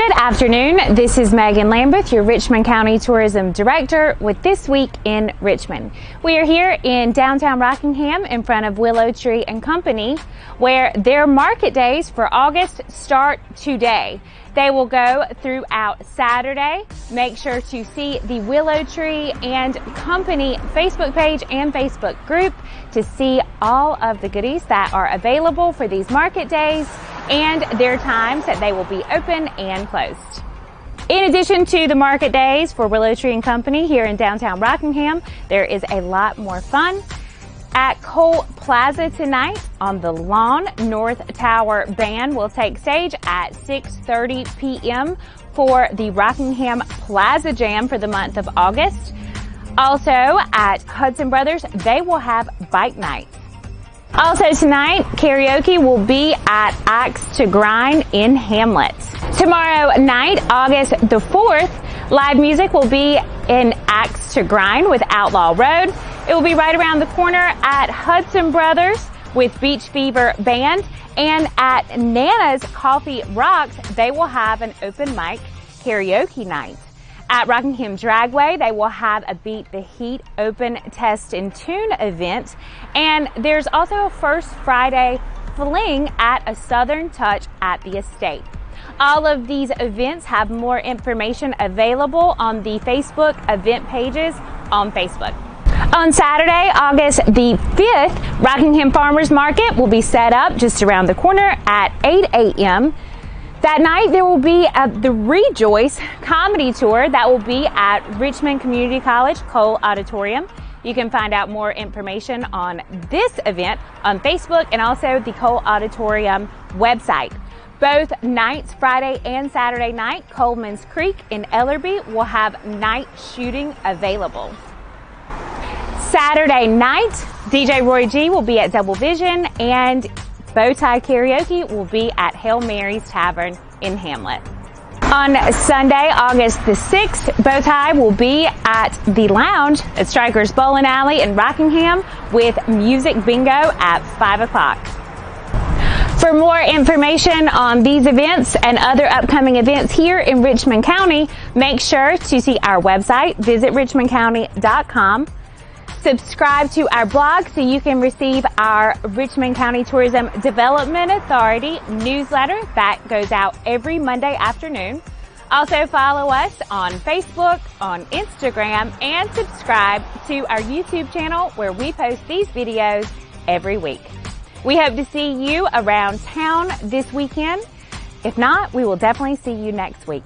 Good afternoon. This is Megan Lambeth, your Richmond County Tourism Director with This Week in Richmond. We are here in downtown Rockingham in front of Willow Tree and Company, where their market days for August start today. They will go throughout Saturday. Make sure to see the Willow Tree and Company Facebook page and Facebook group to see all of the goodies that are available for these market days and their times that they will be open and closed. In addition to the market days for Willow Tree and Company here in downtown Rockingham, there is a lot more fun at Plaza tonight. On the lawn, North Tower Band will take stage at 6:30 p.m. for the Rockingham Plaza Jam for the month of August. Also at Hudson Brothers, they will have bike night. Also tonight, karaoke will be at Axe to Grind in Hamlet. Tomorrow night, August the 4th, live music will be in Axe to Grind with Outlaw Road. It will be right around the corner at Hudson Brothers with Beach Fever Band, and at Nana's Coffee Rocks, they will have an open mic karaoke night. At Rockingham Dragway, they will have a Beat the Heat open test and tune event, and there's also a First Friday Fling at a Southern Touch at the estate. All of these events have more information available on the Facebook event pages on Facebook. On Saturday, August the 5th, Rockingham Farmers Market will be set up just around the corner at 8 a.m. That night, there will be the Rejoice comedy tour that will be at Richmond Community College Cole Auditorium. You can find out more information on this event on Facebook and also the Cole Auditorium website. Both nights, Friday and Saturday night, Coleman's Creek in Ellerby will have night shooting available. Saturday night, DJ Roy G will be at Double Vision, and BowTie Karaoke will be at Hail Mary's Tavern in Hamlet. On Sunday, August the 6th, BowTie will be at the Lounge at Stryker's Bowling Alley in Rockingham with Music Bingo at 5 o'clock. For more information on these events and other upcoming events here in Richmond County, make sure to see our website, visit richmondcounty.com. Subscribe to our blog so you can receive our Richmond County Tourism Development Authority newsletter that goes out every Monday afternoon. Also follow us on Facebook, on Instagram, and subscribe to our YouTube channel where we post these videos every week. We hope to see you around town this weekend. If not, we will definitely see you next week.